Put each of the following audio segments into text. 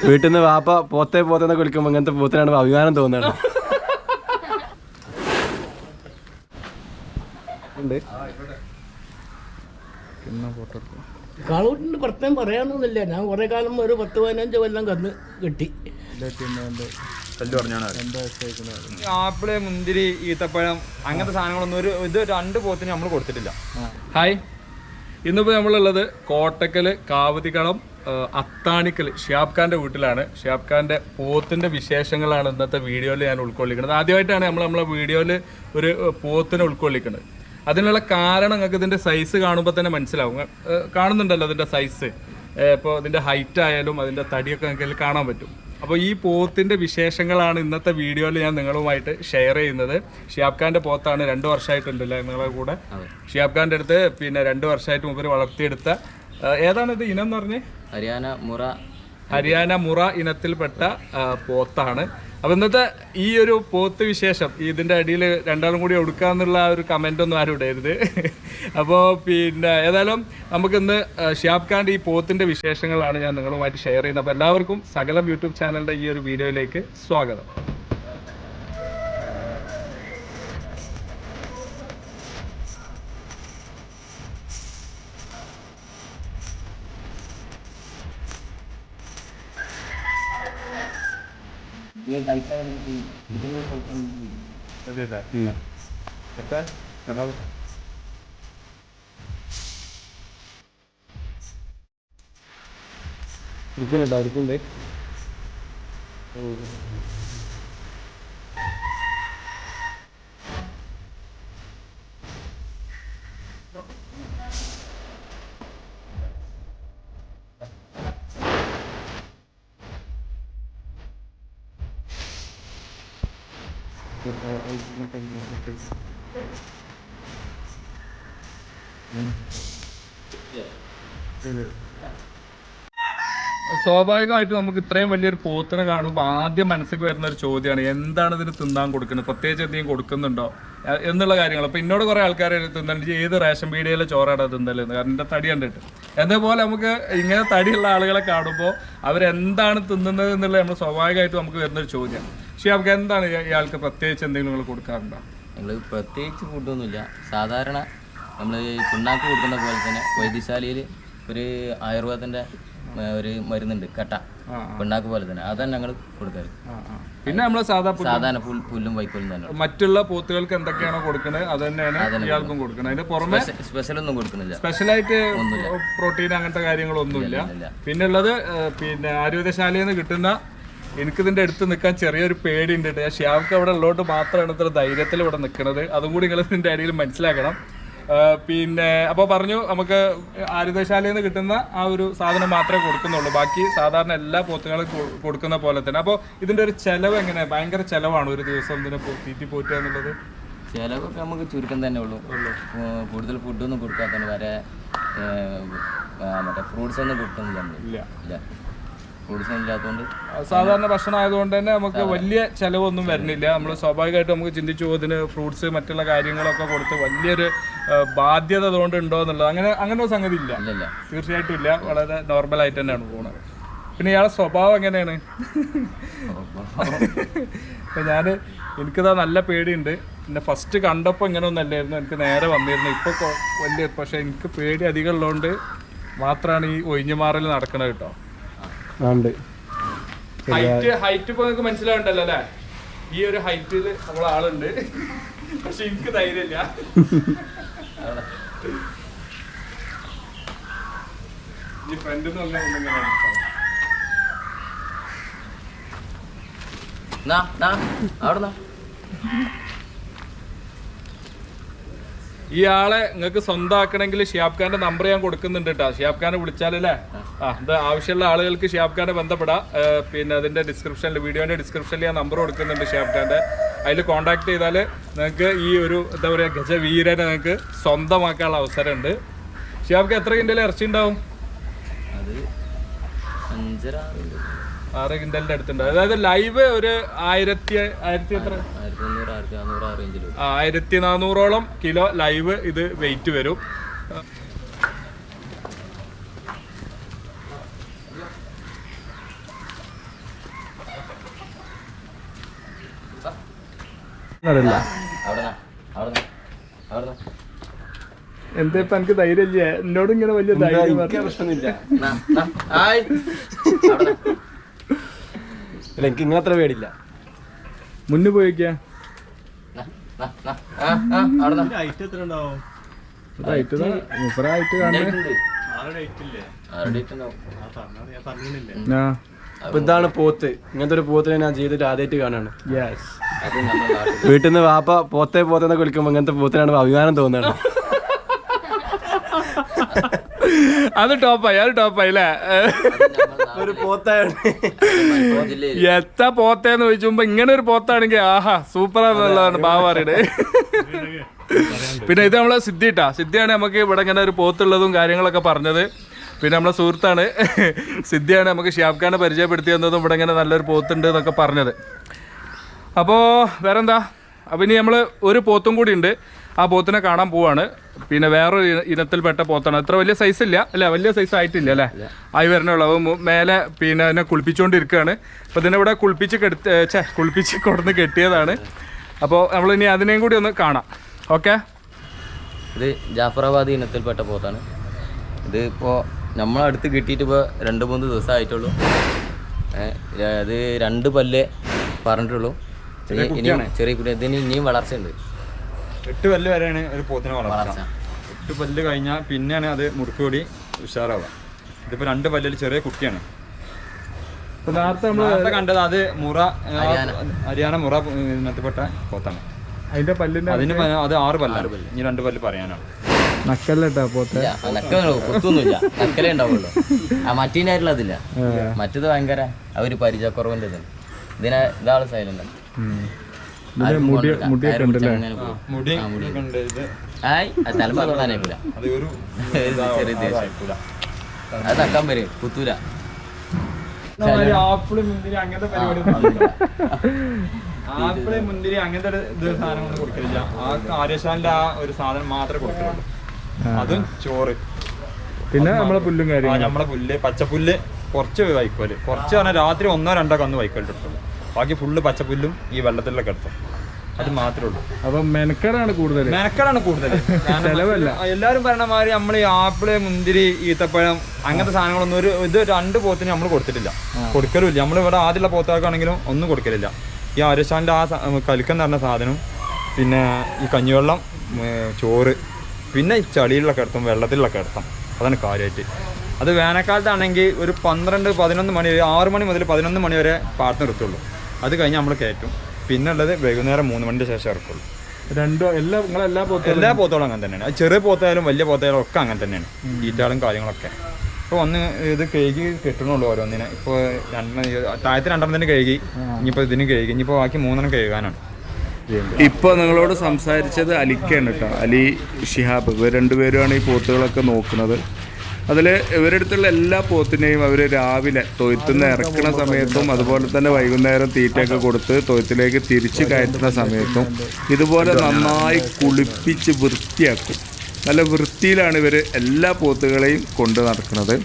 വീട്ടിൽ നിന്ന് വാപ്പ പോത്തേന്നൊക്കെ വിളിക്കുമ്പോൾ ഇങ്ങനത്തെ പോത്തിനാണ് അഭിമാനം തോന്നുന്നത്. കാളൂട്ടിൻ്റെ പ്രത്യേകം പറയാനൊന്നുമില്ല. ഞാൻ കുറേ കാലം ഒരു 10-15 കൊല്ലം കന്ന് കെട്ടി. ആപ്പിള്, മുന്തിരി, ഈത്തപ്പഴം അങ്ങനത്തെ സാധനങ്ങളൊന്നും ഇത് 2 പോത്തിന് നമ്മൾ കൊടുത്തിട്ടില്ല. ഹായ്, ഇന്നിപ്പോൾ നമ്മളുള്ളത് കോട്ടക്കല് കാവതികളം അത്താണിക്കൽ ഷിഹാബ് ഖാൻ്റെ വീട്ടിലാണ്. ഷിഹാബ് ഖാൻ്റെ പോത്തിൻ്റെ വിശേഷങ്ങളാണ് ഇന്നത്തെ വീഡിയോയിൽ ഞാൻ ഉൾക്കൊള്ളിക്കുന്നത്. ആദ്യമായിട്ടാണ് നമ്മളെ വീഡിയോയിൽ ഒരു പോത്തിനെ ഉൾക്കൊള്ളിക്കുന്നത്. അതിനുള്ള കാരണം നിങ്ങൾക്ക് ഇതിൻ്റെ സൈസ് കാണുമ്പോൾ തന്നെ മനസ്സിലാവും. കാണുന്നുണ്ടല്ലോ അതിൻ്റെ സൈസ്. ഇപ്പോൾ ഇതിൻ്റെ ഹൈറ്റ് ആയാലും അതിൻ്റെ തടിയൊക്കെ നിങ്ങൾക്ക് കാണാൻ പറ്റും. അപ്പോൾ ഈ പോത്തിൻ്റെ വിശേഷങ്ങളാണ് ഇന്നത്തെ വീഡിയോയിൽ ഞാൻ നിങ്ങളുമായിട്ട് ഷെയർ ചെയ്യുന്നത്. ഷിഹാബ് ഖാൻ്റെ പോത്താണ്. 2 വർഷമായിട്ടുണ്ടല്ലേ നിങ്ങളുടെ കൂടെ? ഷിഹാബ് ഖാൻ്റെ അടുത്ത് 2 വർഷമായിട്ട് മുമ്പ് വളർത്തിയെടുത്ത ഏതാണ് ഇത് ഇനം എന്ന് പറഞ്ഞ്? ഹരിയാന മുറ ഇനത്തിൽപ്പെട്ട പോത്താണ്. അപ്പോൾ ഇന്നത്തെ ഈ ഒരു പോത്ത് വിശേഷം ഇതിൻ്റെ അടിയിൽ രണ്ടാളും കൂടി കൊടുക്കാന്നുള്ള ഒരു കമൻ്റ് ഒന്നും ആരും ഇടരുത്. അപ്പോൾ ഏതായാലും നമുക്കിന്ന് ഷിഹാബ് ഖാൻ്റെ ഈ പോത്തിൻ്റെ വിശേഷങ്ങളാണ് ഞാൻ നിങ്ങളുമായിട്ട് ഷെയർ ചെയ്യുന്നത്. അപ്പോൾ എല്ലാവർക്കും സകലം യൂട്യൂബ് ചാനലിൻ്റെ ഈ ഒരു വീഡിയോയിലേക്ക് സ്വാഗതം. സ്വാഭാവികമായിട്ടും നമുക്ക് ഇത്രയും വലിയൊരു പോത്തിനെ കാണുമ്പോൾ ആദ്യം മനസ്സിലേക്ക് വരുന്ന ഒരു ചോദ്യമാണ്, എന്താണ് ഇതിന് തിന്നാൻ കൊടുക്കുന്നത്, പ്രത്യേകിച്ച് എന്തെങ്കിലും കൊടുക്കുന്നുണ്ടോ എന്നുള്ള കാര്യങ്ങൾ. അപ്പോൾ എന്നോട് കുറേ ആൾക്കാർ തിന്നുന്നുണ്ട്, ഏത് റേഷൻ പീടികയിലെ ചോറാണ് തിന്നലെന്ന്, കാരണം എൻ്റെ തടി കണ്ടിട്ട്. അതേപോലെ നമുക്ക് ഇങ്ങനെ തടിയുള്ള ആളുകളെ കാണുമ്പോൾ അവരെന്താണ് തിന്നുന്നത് എന്നുള്ളത് നമ്മൾ സ്വാഭാവികമായിട്ടും നമുക്ക് വരുന്നൊരു ചോദ്യമാണ്. പക്ഷേ നമുക്ക് എന്താണ് ഇയാൾക്ക് പ്രത്യേകിച്ച് എന്തെങ്കിലും നിങ്ങൾ കൊടുക്കാറുണ്ടോ? ഞങ്ങൾ പ്രത്യേകിച്ച് ഫുഡൊന്നുമില്ല. സാധാരണ നമ്മൾ പിണ്ണാക്ക് കൊടുക്കുന്ന പോലെ തന്നെ വൈദ്യശാലയിൽ ഒരു ആയുർവേദത്തിൻ്റെ ഒരു മരുന്നുണ്ട്, കട്ട പിണ്ണാക്ക് പോലെ തന്നെ, അതാണ് ഞങ്ങൾ കൊടുക്കാറ്. പിന്നെ നമ്മൾ സാധാരണ പുല്ലും വൈക്കോലും തന്നെ. മറ്റുള്ള പോത്തുകൾക്ക് എന്തൊക്കെയാണോ കൊടുക്കുന്നത് അത് തന്നെയാണ് ഇയാൾക്കും കൊടുക്കുന്നത്. അതിന് പുറമെ സ്പെഷ്യലൊന്നും കൊടുക്കുന്നില്ല. സ്പെഷ്യലായിട്ട് പ്രോട്ടീൻ അങ്ങനത്തെ കാര്യങ്ങളൊന്നുമില്ല. പിന്നെ ഉള്ളത് ആയുർവേദശാലയിൽ നിന്ന് കിട്ടുന്ന, എനിക്കിതിൻ്റെ അടുത്ത് നിൽക്കാൻ ചെറിയൊരു പേടിയുണ്ട്. ഷിഹാബ്ക്ക് അവിടെ ഉള്ളോട്ട് മാത്രമാണ് ഇത്ര ധൈര്യത്തിൽ ഇവിടെ നിൽക്കുന്നത്. അതും കൂടി നിങ്ങൾ ഇതിൻ്റെ അടിയിൽ മനസ്സിലാക്കണം. അപ്പോൾ പറഞ്ഞു, നമുക്ക് ആയുർവേദശാലയിൽ നിന്ന് കിട്ടുന്ന ആ ഒരു സാധനം മാത്രമേ കൊടുക്കുന്നുള്ളൂ. ബാക്കി സാധാരണ എല്ലാ പോത്തുകളും കൊടുക്കുന്ന പോലെ തന്നെ. അപ്പോൾ ഇതിൻ്റെ ഒരു ചിലവ് എങ്ങനെ? ഭയങ്കര ചിലവാണ് ഒരു ദിവസം ഇതിനെ തീറ്റി പോറ്റുക എന്നുള്ളത്. ചിലവൊക്കെ നമുക്ക് ചുരുക്കം തന്നെ ഉള്ളൂ. കൂടുതൽ ഫുഡൊന്നും കൊടുക്കാത്ത വരെ മറ്റേ ഫ്രൂട്ട്സ് ഒന്നും കൊടുക്കുന്നില്ല. ഇല്ല, ഫ്രൂട്ട്സ് ഇല്ലാത്തതുകൊണ്ട് സാധാരണ ഭക്ഷണം ആയതുകൊണ്ട് തന്നെ നമുക്ക് വലിയ ചിലവൊന്നും വരുന്നില്ല. നമ്മൾ സ്വാഭാവികമായിട്ട് നമുക്ക് ചിന്തിച്ചു ഇതിന് ഫ്രൂട്ട്സ് മറ്റുള്ള കാര്യങ്ങളൊക്കെ കൊടുത്ത് വലിയൊരു ബാധ്യത അതുകൊണ്ട് ഉണ്ടോ എന്നുള്ളത് അങ്ങനെ ഒരു സംഗതി ഇല്ല. തീർച്ചയായിട്ടും ഇല്ല. വളരെ നോർമലായിട്ട് തന്നെയാണ് പോകുന്നത്. പിന്നെ ഇയാളെ സ്വഭാവം എങ്ങനെയാണ്? എനിക്കിതാ നല്ല പേടിയുണ്ട്. പിന്നെ ഫസ്റ്റ് കണ്ടപ്പോൾ ഇങ്ങനെ ഒന്നും അല്ലായിരുന്നു, എനിക്ക് നേരെ വന്നിരുന്നു. ഇപ്പോൾ വലിയ, പക്ഷെ എനിക്ക് പേടി അധികം ഉള്ളതുകൊണ്ട് മാത്രമാണ് ഈ ഒഴിഞ്ഞുമാറൽ നടക്കുന്നത് കേട്ടോ. ഹൈറ്റ് ഇപ്പൊ നിങ്ങൾക്ക് മനസ്സിലാവുണ്ടല്ലോ അല്ലേ? ഈ ഒരു ഹൈറ്റില് നമ്മളെ ആളുണ്ട്, പക്ഷെ എനിക്ക് ധൈര്യമില്ല. ഈ ഫ്രണ്ടിൽ നിന്ന് അവിടെ ഈ ആളെ നിങ്ങൾക്ക് സ്വന്തമാക്കണമെങ്കിൽ ഷിഹാബ് ഖാന്റെ നമ്പർ ഞാൻ കൊടുക്കുന്നുണ്ട് കേട്ടോ. ഷിഹാബ് ഖാനെ വിളിച്ചാലല്ലേ ഇത് ആവശ്യമുള്ള ആളുകൾക്ക് ഷിഹാബ് ഖാനെ ബന്ധപ്പെടാം. പിന്നെ അതിന്റെ ഡിസ്ക്രിപ്ഷനിൽ, വീഡിയോന്റെ ഡിസ്ക്രിപ്ഷനിൽ ഞാൻ നമ്പർ കൊടുക്കുന്നുണ്ട് ഷിഹാബ് ഖാന്റെ. അതിൽ കോൺടാക്ട് ചെയ്താൽ നിങ്ങൾക്ക് ഈ ഒരു എന്താ പറയുക ഗജവീരനെ നിങ്ങൾക്ക് സ്വന്തമാക്കാനുള്ള അവസരമുണ്ട്. ഷിഹാബ് ഖാൻ എത്ര കിൻഡൽ ഇറച്ചി ഉണ്ടാവും? 6 കിൻഡലിന്റെ അടുത്തുണ്ട്. അതായത് ലൈവ് ഒരു 1400 കിലോ ലൈവ് ഇത് വെയിറ്റ് വരും. അറിയില്ല അവിടെ എന്താ ഇപ്പൊ എനിക്ക് ധൈര്യമില്ല എന്നോട് ഇങ്ങനെ വലിയ ധൈര്യം പ്രശ്നമൊന്നുമില്ല. ഹായ് അല്ല എനിക്ക് ഇങ്ങനത്ര പേടില്ല. മുന്നിൽ പോയിക്കാ അപ്പൊ ഇതാണ് പോത്ത്. ഇങ്ങനത്തെ ഒരു പോത്തിനെ ഞാൻ ജീവിതത്തിൽ ആദ്യമായിട്ട് കാണാണ്. അത് നമ്മുടെ നാട്ടിൽ വീട്ടിൽ നിന്ന് വാപ്പ പോത്തേന്ന് വിളിക്കുമ്പോ ഇങ്ങനത്തെ പോത്തിനാണ് അഭിമാനം തോന്നുന്നത്. അത് ടോപ്പായി അല്ലേ? ഒരു പോത്തായാണ്. മലപ്പുറം ജില്ലയിൽ എത്ര പോത്തേന്ന് ചോദിച്ചുമ്പോ ഇങ്ങനെ ഒരു പോത്താണെങ്കിൽ ആഹാ സൂപ്പറാന്നുള്ളതാണ് ബാവാറിയുടെ. പിന്നെ ഇത് നമ്മളെ സിദ്ധിയാണ് നമുക്ക് ഇവിടെ ഇങ്ങനെ ഒരു പോത്തുള്ളതും കാര്യങ്ങളൊക്കെ പറഞ്ഞത്. പിന്നെ നമ്മളെ സുഹൃത്താണ് സിദ്ധിയാണ് നമുക്ക് ഷിയാബ്ഖാനെ പരിചയപ്പെടുത്തി തന്നതും ഇവിടെ ഇങ്ങനെ നല്ലൊരു പോത്തുണ്ട് എന്നൊക്കെ പറഞ്ഞത്. അപ്പോൾ വേറെന്താ, അപ്പം ഇനി നമ്മൾ ഒരു പോത്തും കൂടി ഉണ്ട്, ആ പോത്തിനെ കാണാൻ പോവാണ്. പിന്നെ വേറൊരു ഇനത്തിൽപ്പെട്ട പോത്താണ്. അത്ര വലിയ സൈസ് ഇല്ല അല്ലേ? വലിയ സൈസ് ആയിട്ടില്ല അല്ലേ? ആയി വരണുള്ളൂ. അപ്പോൾ മേലെ പിന്നെ അതിനെ കുളിപ്പിച്ചുകൊണ്ടിരിക്കുകയാണ്. അപ്പോൾ ഇതിനെ ഇവിടെ കുളിപ്പിച്ച് കൊടുന്ന് കെട്ടിയതാണ്. അപ്പോൾ നമ്മളിനി അതിനെയും കൂടി ഒന്ന് കാണാം. ഓക്കെ, ഇത് ജാഫറാബാദ് ഇനത്തിൽപ്പെട്ട പോത്താണ്. ഇത് ഇപ്പോൾ നമ്മളടുത്ത് കിട്ടിയിട്ട് ഇപ്പോൾ 2-3 ദിവസം ആയിട്ടുള്ളൂ. അത് 2 പല്ല് പറഞ്ഞിട്ടുള്ളൂ. ഇനിയും ചെറിയ കുട്ടി, ഇതിന് ഇനിയും വളർച്ചയുണ്ട്. 8 പല്ല് വരെയാണ് ഒരു പോത്തിന് വളർച്ച. 8 പല്ല് കഴിഞ്ഞാൽ പിന്നെയാണ് അത് മുറുക്കുകൂടി ഉഷാറാവുക. ഇതിപ്പോൾ 2 പല്ലിൽ ചെറിയ കുട്ടിയാണ്. നേരത്തെ കണ്ടത് അത് ഹരിയാന മുറ ഇനത്തിൽപ്പെട്ട പോത്താണ്. അതിന്റെ പല്ലിന്റെ അത് 6 പല്ലാണ്. ഇനി 2 പല്ല് പറയാനാണ്. നക്കല്ലോ കൊത്തൊന്നുമില്ല, നക്കലേ ഉണ്ടാവുള്ളൂ. മറ്റീനായിട്ടുള്ള അതില്ല. മറ്റത് ഭയങ്കര ഒരു പരിചയക്കുറവിൻ്റെ ഇതാണ്. ഇതാള് സൈലന്റ്. തലമ്പ തൊടാനേക്കൂല, ചെറിയ ദേശം അത് നക്കാൻ വരും, കുത്തൂല. ആപ്പിള് മുന്തിരി അങ്ങനത്തെ അങ്ങനത്തെ സാധനങ്ങളൊന്നും കൊടുക്കലില്ല. ആ ആര്യശാലിന്റെ ആ ഒരു സാധനം മാത്രമേ കൊടുക്കലുള്ളൂ. അതും ചോറ്, പിന്നെ നമ്മളെ പുല്ലും കാര്യം, നമ്മളെ പുല്ല്, പച്ചപ്പുല്ല്, കുറച്ച് വൈക്കോല്, കുറച്ച് പറഞ്ഞാൽ രാത്രി 1-2 കന്ന് വൈക്കോലിട്ടെടുത്തുള്ളൂ. ബാക്കി ഫുള്ള് പച്ചപ്പുല്ലും ഈ വെള്ളത്തിലൊക്കെ എടുത്തു. അത് മാത്രമേ ഉള്ളൂ. അപ്പൊ മെനക്കെടാണ് കൂടുതൽ. എല്ലാവരും പറഞ്ഞ മാതിരി നമ്മൾ ഈ ആപ്പിള്, മുന്തിരി, ഈത്തപ്പഴം അങ്ങനത്തെ സാധനങ്ങളൊന്നും ഇത് 2 പോത്തിന് നമ്മൾ കൊടുത്തിട്ടില്ല, കൊടുക്കലുമില്ല. നമ്മൾ ഇവിടെ ആദ്യമുള്ള പോത്താക്കാണെങ്കിലും ഒന്നും കൊടുക്കലില്ല. ഈ ആര്യശാലിന്റെ ആ കലിക്കെന്ന് പറഞ്ഞ സാധനം, പിന്നെ ഈ കഞ്ഞിവെള്ളം, ചോറ്, പിന്നെ ഈ ചളിയിലൊക്കെ കിടത്തും, വെള്ളത്തിലൊക്കെ കിടത്താം. അതാണ് കാര്യമായിട്ട്. അത് വേനൽക്കാലത്താണെങ്കിൽ ഒരു 12-11 മണി വരെ, 6 മണി മുതൽ 11 മണി വരെ പാടത്ത് നിർത്തുള്ളൂ. അത് കഴിഞ്ഞ് നമ്മൾ കയറ്റും. പിന്നെ ഉള്ളത് വൈകുന്നേരം 3 മണിൻ്റെ ശേഷം ഇറക്കുള്ളൂ. എല്ലാ പോത്തോളും അങ്ങനെ തന്നെയാണ്. അത് ചെറിയ പോത്തായാലും വലിയ പോത്തായാലും ഒക്കെ അങ്ങനെ തന്നെയാണ്. ഈറ്റാളും കാര്യങ്ങളൊക്കെ. ഇപ്പോൾ ഒന്ന് ഇത് കഴുകി കിട്ടണുള്ളൂ ഓരോന്നിനെ. ഇപ്പോൾ താഴത്തെ 2 കഴുകി, ഇനിയിപ്പോൾ ഇതിന് കഴുകി, ഇനിയിപ്പോൾ ബാക്കി 3 കഴുകാനാണ്. ഇപ്പോൾ നിങ്ങളോട് സംസാരിച്ചത് അലിക്കാണ് കേട്ടോ, അലി ഷിഹാബ്. ഇവർ 2 പേരുമാണ് ഈ പോത്തുകളൊക്കെ നോക്കുന്നത്. അതിൽ ഇവരുടെ അടുത്തുള്ള എല്ലാ പോത്തിനെയും അവർ രാവിലെ തൊഴുത്തുനിന്ന് ഇറക്കുന്ന സമയത്തും അതുപോലെ തന്നെ വൈകുന്നേരം തീറ്റയൊക്കെ കൊടുത്ത് തൊഴുത്തിലേക്ക് തിരിച്ച് കയറ്റുന്ന സമയത്തും ഇതുപോലെ നന്നായി കുളിപ്പിച്ച് വൃത്തിയാക്കും. നല്ല വൃത്തിയിലാണ് ഇവർ എല്ലാ പോത്തുകളെയും കൊണ്ട് നടക്കുന്നത്.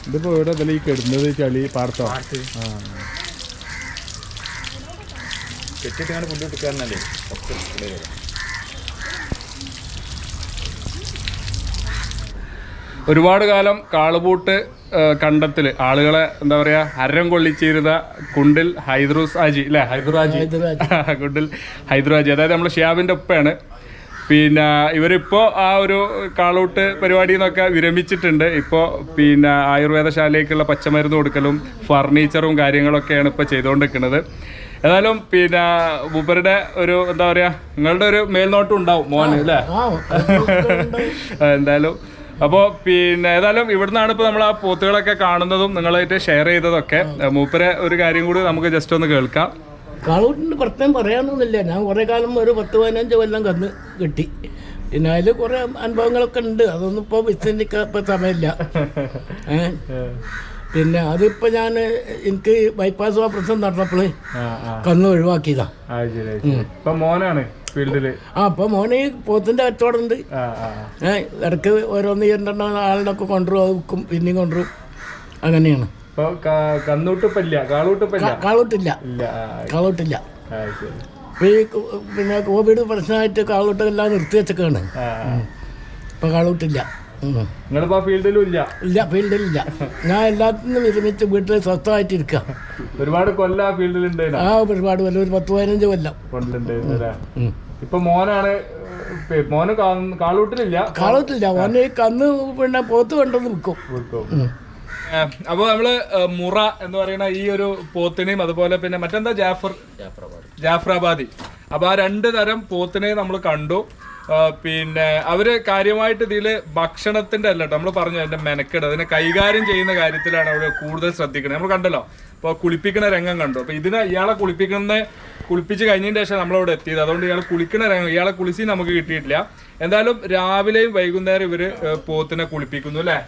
ഇതിപ്പോ ഇവിടെ ഈ കിടുന്നത് ചളി പാടത്തോ കെട്ടിട്ടാണ് പുല്ലിട്ടിക്കാരനല്ലേ. ഒരുപാട് കാലം കാളുപൂട്ട് കണ്ടത്തിൽ ആളുകളെ എന്താ പറയാ ഹരം കൊള്ളിച്ചിരുന്ന കുണ്ടിൽ ഹൈദ്രൂസ് ഹാജി അല്ലേ? കുണ്ടിൽ ഹൈദ്രാജി, അതായത് നമ്മുടെ ഷിയാബിന്റെ ഉപ്പയാണ്. പിന്നെ ഇവരിപ്പോൾ ആ ഒരു കാളൂട്ട് പരിപാടിയിൽ നിന്നൊക്കെ വിരമിച്ചിട്ടുണ്ട്. ഇപ്പോൾ പിന്നെ ആയുർവേദശാലയ്ക്കുള്ള പച്ചമരുന്ന് കൊടുക്കലും ഫർണിച്ചറും കാര്യങ്ങളൊക്കെയാണ് ഇപ്പോൾ ചെയ്തുകൊണ്ടിരിക്കുന്നത്. ഏതായാലും പിന്നെ മൂപ്പരുടെ ഒരു എന്താ പറയുക, നിങ്ങളുടെ ഒരു മേൽനോട്ടം ഉണ്ടാവും മോന് അല്ലേ? എന്തായാലും അപ്പോൾ പിന്നെ ഏതായാലും ഇവിടുന്നാണ് ഇപ്പോൾ നമ്മൾ ആ പോത്തുകളൊക്കെ കാണുന്നതും നിങ്ങളായിട്ട് ഷെയർ ചെയ്തതൊക്കെ. മൂപ്പരെ ഒരു കാര്യം കൂടി നമുക്ക് ജസ്റ്റ് ഒന്ന് കേൾക്കാം. കാളൂട്ടിൻ്റെ പ്രത്യേകം പറയാനൊന്നുമില്ല. ഞാൻ കുറേ കാലം ഒരു 10-15 കൊല്ലം കന്ന് കിട്ടി. പിന്നെ അതിൽ കുറേ അനുഭവങ്ങളൊക്കെ ഉണ്ട്. അതൊന്നും ഇപ്പോൾ വിസ്തരിക്കാൻ ഇപ്പം സമയമില്ല. പിന്നെ അതിപ്പോ ഞാൻ എനിക്ക് ബൈപ്പാസ് ഓപ്പറേഷൻ നടന്നപ്പോൾ കന്ന് ഒഴിവാക്കിയതാ. ഇപ്പൊ മോനാണ് ഫീൽഡില്. അപ്പൊ മോനെ പോത്തിന്റെ കച്ചവടം ഉണ്ട്. ഇടയ്ക്ക് ഓരോന്ന് 2 ആളിനൊക്കെ കൊണ്ടുവരും, വിൽക്കും, പിന്നെയും കൊണ്ടുവരും. അങ്ങനെയാണ്. കാളൂട്ടില്ല. പിന്നെ കോവിഡ് പ്രശ്നമായിട്ട് കാളൂട്ടെല്ലാം നിർത്തി വെച്ചൊക്കെയാണ്. ഇപ്പൊ കാളൂട്ടില്ല. ഇല്ല, ഫീൽഡിലില്ല. ഞാൻ എല്ലാത്തിനും വിരമിച്ച് വീട്ടിൽ സ്വസ്ഥമായിട്ടിരിക്കുക. ഒരുപാട് കൊല്ലം ആ ഫീൽഡിലുണ്ട്. ഒരുപാട് കൊല്ലം, ഒരു 10-15 കൊല്ലം. ഇപ്പൊ മോനാണ്. മോന് കാളൂട്ടില്ല. മോന് കന്ന് പിന്നെ പോത്ത് കൊണ്ടുവന്ന് വിൽക്കും. അപ്പൊ നമ്മള് മുറ എന്ന് പറയുന്ന ഈ ഒരു പോത്തിനെയും അതുപോലെ പിന്നെ മറ്റെന്താ ജാഫറാബാദി. അപ്പൊ ആ 2 തരം പോത്തിനെയും നമ്മൾ കണ്ടു. പിന്നെ അവര് കാര്യമായിട്ട് ഇതില് ഭക്ഷണത്തിന്റെ അല്ല കേട്ടോ, നമ്മൾ പറഞ്ഞു അതിന്റെ മെനക്കെട്, അതിനെ കൈകാര്യം ചെയ്യുന്ന കാര്യത്തിലാണ് അവർ കൂടുതൽ ശ്രദ്ധിക്കുന്നത്. നമ്മൾ കണ്ടല്ലോ, അപ്പോൾ കുളിപ്പിക്കുന്ന രംഗം കണ്ടു. അപ്പോൾ ഇയാളെ കുളിപ്പിച്ച് കഴിഞ്ഞതിന് ശേഷം നമ്മളവിടെ എത്തിയത്. അതുകൊണ്ട് ഇയാൾ കുളിക്കുന്ന രംഗം, ഇയാളെ കുളിച്ച് നമുക്ക് കിട്ടിയിട്ടില്ല. എന്തായാലും രാവിലെയും വൈകുന്നേരം ഇവര് പോത്തിനെ കുളിപ്പിക്കുന്നു അല്ലേ?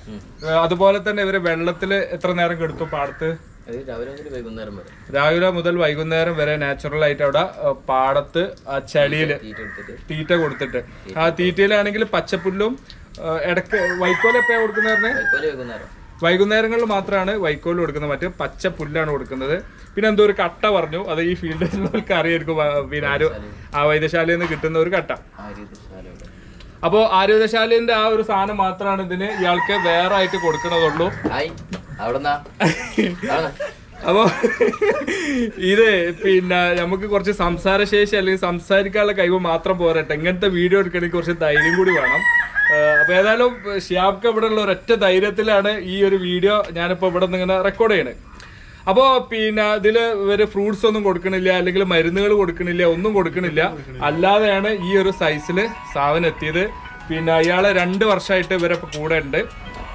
അതുപോലെ തന്നെ ഇവര് വെള്ളത്തിൽ എത്ര നേരം കെടുത്തു പാടത്ത്? രാവിലെ മുതൽ വൈകുന്നേരം വരെ നാച്ചുറൽ ആയിട്ട് അവിടെ പാടത്ത് ആ ചളിയില് തീറ്റ കൊടുത്തിട്ട്, ആ തീറ്റയിലാണെങ്കിൽ പച്ചപ്പുല്ലും ഇടയ്ക്ക് വൈക്കോൽ എപ്പോഴാണ് കൊടുക്കുന്നത്? വൈകുന്നേരങ്ങളിൽ മാത്രമാണ് വൈക്കോൽ കൊടുക്കുന്നത്, മറ്റേ പച്ച പുല്ലാണ് കൊടുക്കുന്നത്. പിന്നെ എന്തോ ഒരു കട്ട പറഞ്ഞു, അത് ഈ ഫീൽഡിലുള്ളവർക്ക് അറിയായിരിക്കും. പിന്നെ ആ വൈദ്യശാലയിൽ നിന്ന് കിട്ടുന്ന ഒരു കട്ട. അപ്പോൾ ആരോഗ്യശാലേന്റെ ആ ഒരു സാധനം മാത്രമാണ് ഇതിന് ഇയാൾക്ക് വേറെ ആയിട്ട് കൊടുക്കണതുള്ളൂ. അപ്പോ ഇത് പിന്നെ നമുക്ക് കുറച്ച് സംസാരശേഷി അല്ലെങ്കിൽ സംസാരിക്കാനുള്ള കഴിവ് മാത്രം പോരട്ടെ, ഇങ്ങനത്തെ വീഡിയോ എടുക്കണമെങ്കിൽ കുറച്ച് ധൈര്യം കൂടി വേണം. അപ്പൊ ഏതായാലും ഷിയാബ്ക്ക് ഇവിടെ ഉള്ള ഒരൊറ്റ ധൈര്യത്തിലാണ് ഈ ഒരു വീഡിയോ ഞാനിപ്പോ ഇവിടെ നിന്ന് ഇങ്ങനെ റെക്കോർഡ് ചെയ്യണത്. അപ്പോൾ പിന്നെ ഇതില് ഇവര് ഫ്രൂട്ട്സ് ഒന്നും കൊടുക്കണില്ല, അല്ലെങ്കിൽ മരുന്നുകൾ കൊടുക്കണില്ല, ഒന്നും കൊടുക്കണില്ല. അല്ലാതെയാണ് ഈ ഒരു സൈസില് സാധനം എത്തിയത്. പിന്നെ ഇയാളെ 2 വർഷമായിട്ട് ഇവരെ കൂടെ ഉണ്ട്.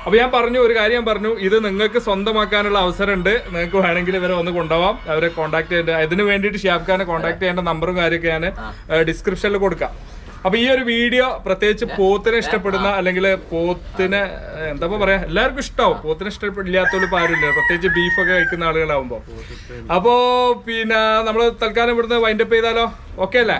അപ്പൊ ഞാൻ പറഞ്ഞു, ഒരു കാര്യം പറഞ്ഞു, ഇത് നിങ്ങൾക്ക് സ്വന്തമാക്കാനുള്ള അവസരമുണ്ട്. നിങ്ങൾക്ക് വേണമെങ്കിൽ ഇവരെ ഒന്ന് കൊണ്ടുപോകാം, അവരെ കോൺടാക്ട് ചെയ്യേണ്ട. ഇതിന് വേണ്ടിയിട്ട് ഷിയാബ് ഖാനെ കോൺടാക്ട് ചെയ്യേണ്ട നമ്പറും കാര്യമൊക്കെ ഞാൻ ഡിസ്ക്രിപ്ഷനിൽ കൊടുക്കാം. അപ്പൊ ഈ ഒരു വീഡിയോ പ്രത്യേകിച്ച് പോത്തിനെ ഇഷ്ടപ്പെടുന്ന, അല്ലെങ്കിൽ പോത്തിനെ എന്താ പറയാ, എല്ലാവർക്കും ഇഷ്ടമാവും. പോത്തിനെ ഇഷ്ടപ്പെടില്ലാത്തവര് പാരില്ല, പ്രത്യേകിച്ച് ബീഫൊക്കെ കഴിക്കുന്ന ആളുകളാവുമ്പോ. അപ്പോ പിന്നെ നമ്മൾ തൽക്കാലം ഇവിടുന്ന് വൈൻഡപ്പ് ചെയ്താലോ? ഓക്കെ അല്ലേ?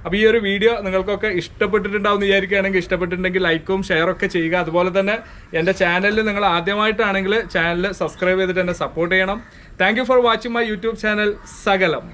അപ്പൊ ഈ ഒരു വീഡിയോ നിങ്ങൾക്കൊക്കെ ഇഷ്ടപ്പെട്ടിട്ടുണ്ടാവും വിചാരിക്കുകയാണെങ്കിൽ, ഇഷ്ടപ്പെട്ടിട്ടുണ്ടെങ്കിൽ ലൈക്കും ഷെയറും ഒക്കെ ചെയ്യുക. അതുപോലെ തന്നെ എന്റെ ചാനലിൽ നിങ്ങൾ ആദ്യമായിട്ടാണെങ്കിൽ ചാനൽ സബ്സ്ക്രൈബ് ചെയ്തിട്ട് എന്നെ സപ്പോർട്ട് ചെയ്യണം. Thank you for watching my YouTube channel സകലം.